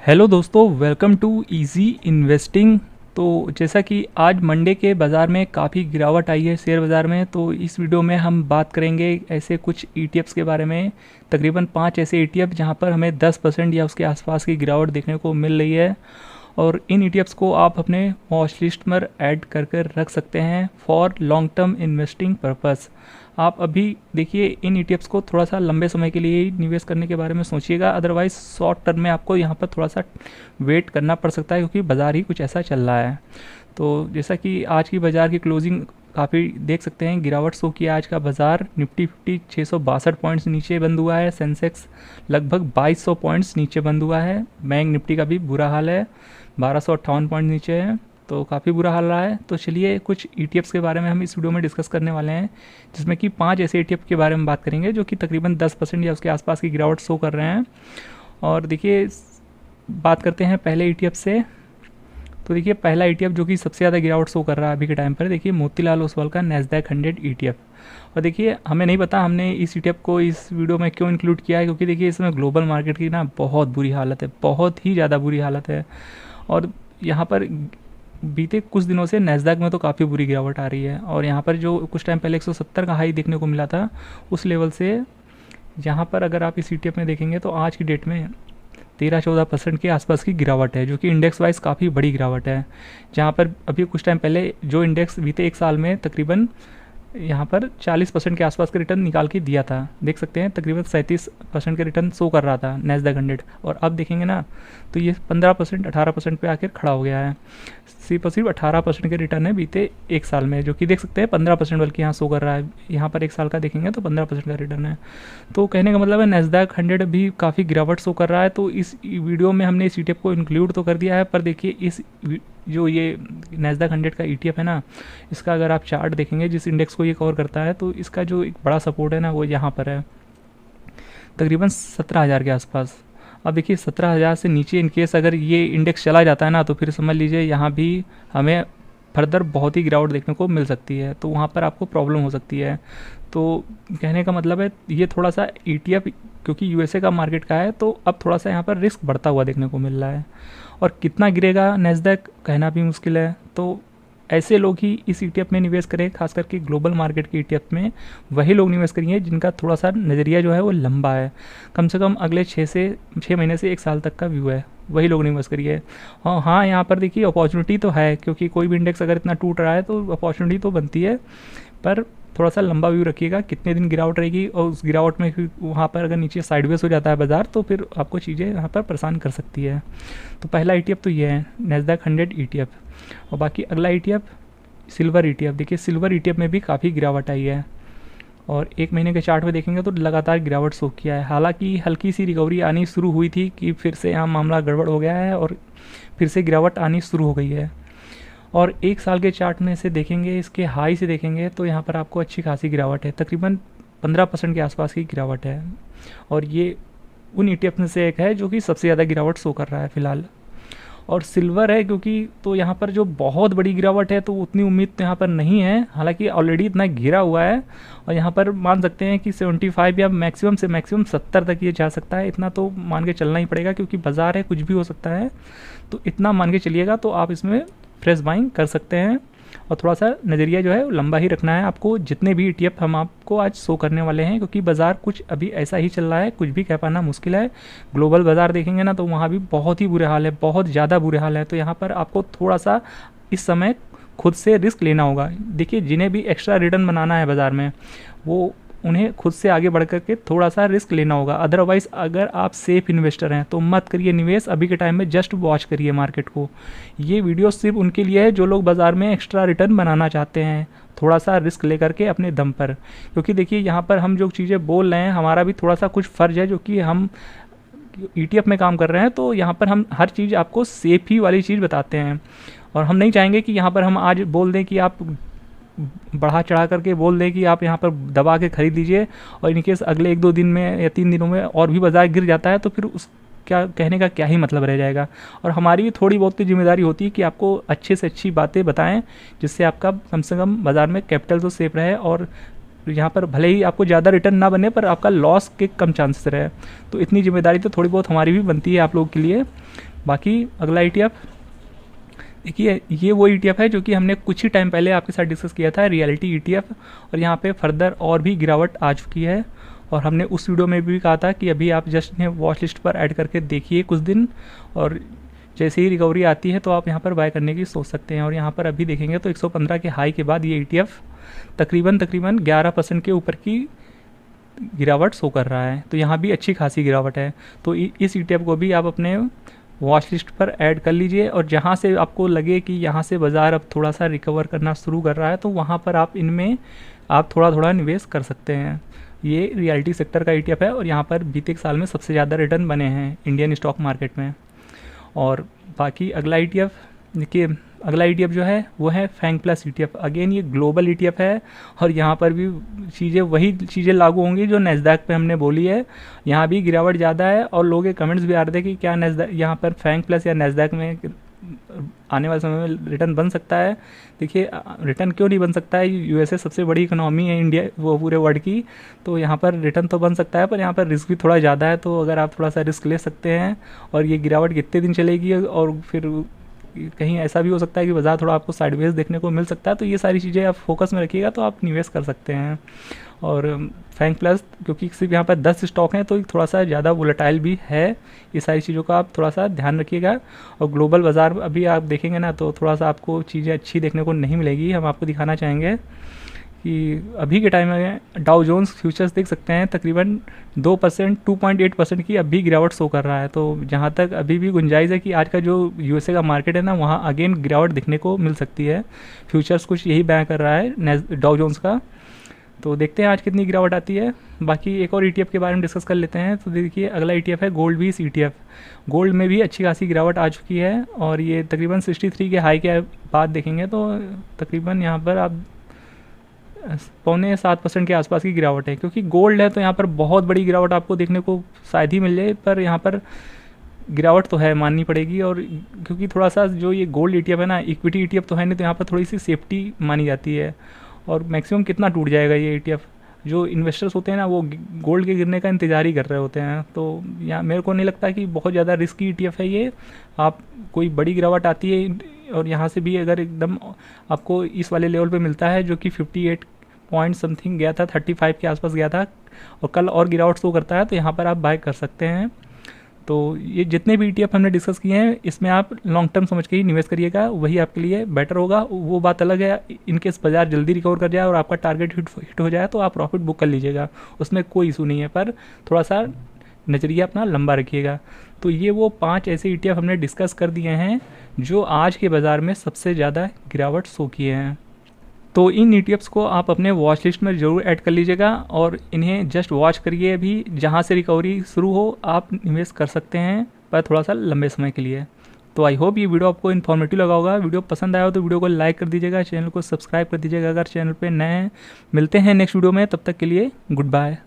Hello दोस्तों, welcome to easy investing. तो जैसा कि आज मंडे के बाज़ार में काफ़ी गिरावट आई है शेयर बाज़ार में, तो इस वीडियो में हम बात करेंगे ऐसे कुछ ईटीएफ्स के बारे में। तकरीबन 5 ऐसे ईटीएफ जहां पर हमें 10% या उसके आसपास की गिरावट देखने को मिल रही है, और इन ईटीएफ्स को आप अपने वॉच लिस्ट में ऐड कर कर रख सकते हैं for long term investing purpose. आप अभी देखिए, इन ईटीएफ्स को थोड़ा सा लंबे समय के लिए ही निवेश करने के बारे में सोचिएगा, अदरवाइज शॉर्ट टर्म में आपको यहाँ पर थोड़ा सा वेट करना पड़ सकता है, क्योंकि बाज़ार ही कुछ ऐसा चल रहा है। तो जैसा कि आज की बाज़ार की क्लोजिंग काफ़ी देख सकते हैं, गिरावट शो किया आज का बाज़ार। निफ्टी 50 662 पॉइंट्स नीचे बंद हुआ है। सेंसेक्स लगभग 2200 पॉइंट्स नीचे बंद हुआ है। बैंक निफ्टी का भी बुरा हाल है, 1258 पॉइंट नीचे है, तो काफ़ी बुरा हाल रहा है। तो चलिए कुछ ईटीएफ्स के बारे में हम इस वीडियो में डिस्कस करने वाले हैं, जिसमें कि 5 ऐसे ईटीएफ के बारे में बात करेंगे जो कि तकरीबन 10% या उसके आसपास की गिरावट शो कर रहे हैं। और देखिए, बात करते हैं पहले ईटीएफ से। तो देखिए, पहला ईटीएफ जो कि सबसे ज़्यादा गिरावट शो कर रहा है अभी के टाइम पर, देखिए मोतीलाल ओसवाल का नैस्डैक 100 ईटीएफ। और देखिए, हमें नहीं पता हमने इस ईटीएफ को इस वीडियो में क्यों इंक्लूड किया है, क्योंकि देखिए इसमें ग्लोबल मार्केट की ना बहुत बुरी हालत है, बहुत ही ज़्यादा बुरी हालत है। और यहाँ पर बीते कुछ दिनों से नैस्डैक में तो काफ़ी बुरी गिरावट आ रही है, और यहाँ पर जो कुछ टाइम पहले 170 का हाई देखने को मिला था, उस लेवल से यहाँ पर अगर आप इस ईटीएफ में देखेंगे तो आज की डेट में 13-14% के आसपास की गिरावट है, जो कि इंडेक्स वाइज काफ़ी बड़ी गिरावट है। जहाँ पर अभी कुछ टाइम पहले जो इंडेक्स बीते एक साल में तकरीबन यहाँ पर 40% के आसपास का रिटर्न निकाल के दिया था, देख सकते हैं तकरीबन 37% के रिटर्न शो कर रहा था नैस्डैक 100, और अब देखेंगे ना तो ये 15% 18% पे आकर खड़ा हो गया है। सिर्फ 18% के रिटर्न है बीते एक साल में, जो कि देख सकते हैं 15% बल्कि यहाँ शो कर रहा है। यहाँ पर एक साल का देखेंगे तो 15% का रिटर्न है। तो कहने का मतलब है नैस्डैक 100 भी काफ़ी गिरावट शो कर रहा है। तो इस वीडियो में हमने इस ईटीएफ को इंक्लूड तो कर दिया है, पर देखिए इस जो ये नैस्डैक 100 का ईटीएफ है ना, इसका अगर आप चार्ट देखेंगे जिस इंडेक्स को ये कवर करता है, तो इसका जो एक बड़ा सपोर्ट है ना वो यहाँ पर है, तकरीबन 17,000 के आसपास। अब देखिए 17,000 से नीचे इनकेस अगर ये इंडेक्स चला जाता है ना, तो फिर समझ लीजिए यहाँ भी हमें फर्दर बहुत ही गिरावट देखने को मिल सकती है, तो वहाँ पर आपको प्रॉब्लम हो सकती है। तो कहने का मतलब है ये थोड़ा सा ईटीएफ क्योंकि यूएसए का मार्केट का है, तो अब थोड़ा सा यहाँ पर रिस्क बढ़ता हुआ देखने को मिल रहा है। और कितना गिरेगा नैस्डैक कहना भी मुश्किल है। तो ऐसे लोग ही इस ईटीएफ में निवेश करें, खास करके ग्लोबल मार्केट के ईटीएफ में वही लोग निवेश करेंगे जिनका थोड़ा सा नज़रिया जो है वो लंबा है, कम से कम अगले 6 महीने से 1 साल तक का व्यू है, वही लोग निवेश करिए। हाँ, यहाँ पर देखिए अपॉर्चुनिटी तो है, क्योंकि कोई भी इंडेक्स अगर इतना टूट रहा है तो अपॉर्चुनिटी तो बनती है, पर थोड़ा सा लंबा व्यू रखिएगा, कितने दिन गिरावट रहेगी, और उस गिरावट में फिर वहाँ पर अगर नीचे साइडवेज हो जाता है बाज़ार, तो फिर आपको चीज़ें यहाँ पर परेशान कर सकती है। तो पहला ईटीएफ तो ये है नैस्डैक 100 ईटीएफ। और बाकी अगला ईटीएफ सिल्वर ईटीएफ। देखिए सिल्वर ईटीएफ में भी काफ़ी गिरावट आई है, और 1 महीने के चार्ट में देखेंगे तो लगातार गिरावट शो किया है। हालांकि हल्की सी रिकवरी आनी शुरू हुई थी कि फिर से यहाँ मामला गड़बड़ हो गया है, और फिर से गिरावट आनी शुरू हो गई है। और 1 साल के चार्ट में से देखेंगे, इसके हाई से देखेंगे तो यहाँ पर आपको अच्छी खासी गिरावट है, तकरीबन 15% के आसपास की गिरावट है। और ये उन ईटीएफ में से एक है जो कि सबसे ज़्यादा गिरावट शो कर रहा है फिलहाल। और सिल्वर है क्योंकि तो यहाँ पर जो बहुत बड़ी गिरावट है तो उतनी उम्मीद तो यहाँ पर नहीं है, हालांकि ऑलरेडी इतना गिरा हुआ है, और यहाँ पर मान सकते हैं कि 75 या मैक्सिमम से मैक्सिमम 70 तक ये जा सकता है। इतना तो मान के चलना ही पड़ेगा, क्योंकि बाज़ार है, कुछ भी हो सकता है, तो इतना मान के चलिएगा तो आप इसमें फ्रेश बाइंग कर सकते हैं। और थोड़ा सा नज़रिया जो है लंबा ही रखना है आपको, जितने भी ईटीएफ हम आपको आज शो करने वाले हैं, क्योंकि बाज़ार कुछ अभी ऐसा ही चल रहा है, कुछ भी कह पाना मुश्किल है। ग्लोबल बाज़ार देखेंगे ना तो वहाँ भी बहुत ही बुरे हाल है, बहुत ज़्यादा बुरे हाल है। तो यहाँ पर आपको थोड़ा सा इस समय खुद से रिस्क लेना होगा। देखिए जिन्हें भी एक्स्ट्रा रिटर्न बनाना है बाज़ार में, वो उन्हें खुद से आगे बढ़ कर के थोड़ा सा रिस्क लेना होगा। अदरवाइज़ अगर आप सेफ इन्वेस्टर हैं तो मत करिए निवेश अभी के टाइम में, जस्ट वॉच करिए मार्केट को। ये वीडियो सिर्फ उनके लिए है जो लोग बाज़ार में एक्स्ट्रा रिटर्न बनाना चाहते हैं, थोड़ा सा रिस्क लेकर के अपने दम पर। क्योंकि देखिए यहाँ पर हम जो चीज़ें बोल रहे हैं, हमारा भी थोड़ा सा कुछ फ़र्ज है, जो कि हम ईटीएफ में काम कर रहे हैं, तो यहाँ पर हम हर चीज़ आपको सेफ ही वाली चीज़ बताते हैं। और हम नहीं चाहेंगे कि यहाँ पर हम आज बोल दें कि आप बढ़ा चढ़ा करके बोल दें कि आप यहाँ पर दबा के खरीद लीजिए, और इनकेस अगले 1-2 दिन में या 3 दिनों में और भी बाज़ार गिर जाता है, तो फिर उस क्या कहने का क्या ही मतलब रह जाएगा। और हमारी भी थोड़ी बहुत जिम्मेदारी होती है कि आपको अच्छे से अच्छी बातें बताएं, जिससे आपका कम से कम बाज़ार में कैपिटल तो सेफ रहे, और यहाँ पर भले ही आपको ज़्यादा रिटर्न ना बने पर आपका लॉस के कम चांसेस रहे। तो इतनी जिम्मेदारी तो थोड़ी बहुत हमारी भी बनती है आप लोगों के लिए। बाकी अगला ETF देखिए, ये वो ETF है जो कि हमने कुछ ही टाइम पहले आपके साथ डिस्कस किया था, रियलिटी ETF। और यहाँ पे फर्दर और भी गिरावट आ चुकी है और हमने उस वीडियो में भी कहा था कि अभी आप जस्ट इन्हें वॉच लिस्ट पर ऐड करके देखिए कुछ दिन, और जैसे ही रिकवरी आती है तो आप यहाँ पर बाय करने की सोच सकते हैं। और यहाँ पर अभी देखेंगे तो 115 के हाई के बाद ये ETF तकरीबन 11% के ऊपर की गिरावट शो कर रहा है। तो यहाँ भी अच्छी खासी गिरावट है। तो इस ETF को भी आप अपने वॉच लिस्ट पर ऐड कर लीजिए, और जहाँ से आपको लगे कि यहाँ से बाज़ार अब थोड़ा सा रिकवर करना शुरू कर रहा है तो वहाँ पर आप इनमें आप थोड़ा थोड़ा निवेश कर सकते हैं। ये रियलिटी सेक्टर का ETF है और यहाँ पर बीते एक साल में सबसे ज़्यादा रिटर्न बने हैं इंडियन स्टॉक मार्केट में। और बाकी अगला ETF देखिए, अगला ETF जो है वो है फैंग प्लस ETF। अगेन ये ग्लोबल ETF है और यहाँ पर भी वही चीज़ें लागू होंगी जो नैस्डैक पे हमने बोली है। यहाँ भी गिरावट ज़्यादा है और लोगों के कमेंट्स भी आ रहे थे कि क्या नैस्डैक यहाँ पर फैंग प्लस या नैस्डैक में आने वाले समय में रिटर्न बन सकता है। देखिए, रिटर्न क्यों नहीं बन सकता है, USA सबसे बड़ी इकोनॉमी है इंडिया वो पूरे वर्ल्ड की, तो यहाँ पर रिटर्न तो बन सकता है पर यहाँ पर रिस्क भी थोड़ा ज़्यादा है। तो अगर आप थोड़ा सा रिस्क ले सकते हैं, और ये गिरावट कितने दिन चलेगी और फिर कहीं ऐसा भी हो सकता है कि बाज़ार थोड़ा आपको साइडवेज देखने को मिल सकता है, तो ये सारी चीज़ें आप फोकस में रखिएगा तो आप निवेश कर सकते हैं। और फैंग प्लस क्योंकि सिर्फ यहाँ पर 10 स्टॉक हैं तो थोड़ा सा ज़्यादा वोलेटाइल भी है, ये सारी चीज़ों का आप थोड़ा सा ध्यान रखिएगा। और ग्लोबल बाज़ार अभी आप देखेंगे ना तो थोड़ा सा आपको चीज़ें अच्छी देखने को नहीं मिलेगी। हम आपको दिखाना चाहेंगे कि अभी के टाइम में डाउ जोन्स फ्यूचर्स देख सकते हैं तकरीबन 2%, 2.8% की अभी गिरावट शो कर रहा है। तो जहाँ तक अभी भी गुंजाइश है कि आज का जो USA का मार्केट है ना, वहाँ अगेन गिरावट दिखने को मिल सकती है। फ्यूचर्स कुछ यही बयां कर रहा है डाउ जोन्स का। तो देखते हैं आज कितनी गिरावट आती है। बाकी एक और ETF के बारे में डिस्कस कर लेते हैं। तो देखिए, अगला ETF है गोल्ड बीस ETF। गोल्ड में भी अच्छी खासी गिरावट आ चुकी है और ये तकरीबन 63 के हाई के बाद देखेंगे तो तकरीबन यहाँ पर आप 6.25% के आसपास की गिरावट है। क्योंकि गोल्ड है तो यहाँ पर बहुत बड़ी गिरावट आपको देखने को शायद ही मिल जाए, पर यहाँ पर गिरावट तो है, माननी पड़ेगी। और क्योंकि थोड़ा सा जो ये गोल्ड ETF है ना, इक्विटी ETF तो है नहीं, तो यहाँ पर थोड़ी सी सेफ्टी मानी जाती है। और मैक्सिमम कितना टूट जाएगा ये ETF, जो इन्वेस्टर्स होते हैं ना वो गोल्ड के गिरने का इंतज़ार ही कर रहे होते हैं। तो यहाँ मेरे को नहीं लगता कि बहुत ज़्यादा रिस्की ETF है ये। आप कोई बड़ी गिरावट आती है और यहाँ से भी अगर एकदम आपको इस वाले लेवल पे मिलता है जो कि 58 पॉइंट समथिंग गया था, 35 के आसपास गया था, और कल और गिरावट शो करता है तो यहाँ पर आप बाय कर सकते हैं। तो ये जितने भी ETF हमने डिस्कस किए हैं इसमें आप लॉन्ग टर्म समझ के ही निवेश करिएगा, वही आपके लिए बेटर होगा। वो बात अलग है इनकेस बाजार जल्दी रिकवर कर जाए और आपका टारगेट हिट हो जाए तो आप प्रॉफिट बुक कर लीजिएगा, उसमें कोई इशू नहीं है, पर थोड़ा सा नज़रिया अपना लंबा रखिएगा। तो ये वो 5 ऐसे ETF हमने डिस्कस कर दिए हैं जो आज के बाज़ार में सबसे ज़्यादा गिरावट शो किए हैं। तो इन ETFs को आप अपने वॉच लिस्ट में ज़रूर ऐड कर लीजिएगा और इन्हें जस्ट वॉच करिए। अभी जहाँ से रिकवरी शुरू हो आप निवेश कर सकते हैं, पर थोड़ा सा लंबे समय के लिए। तो आई होप ये वीडियो आपको इन्फॉर्मेटिव लगा होगा। वीडियो पसंद आया हो तो वीडियो को लाइक कर दीजिएगा, चैनल को सब्सक्राइब कर दीजिएगा अगर चैनल पर नए हैं। मिलते हैं नेक्स्ट वीडियो में, तब तक के लिए गुड बाय।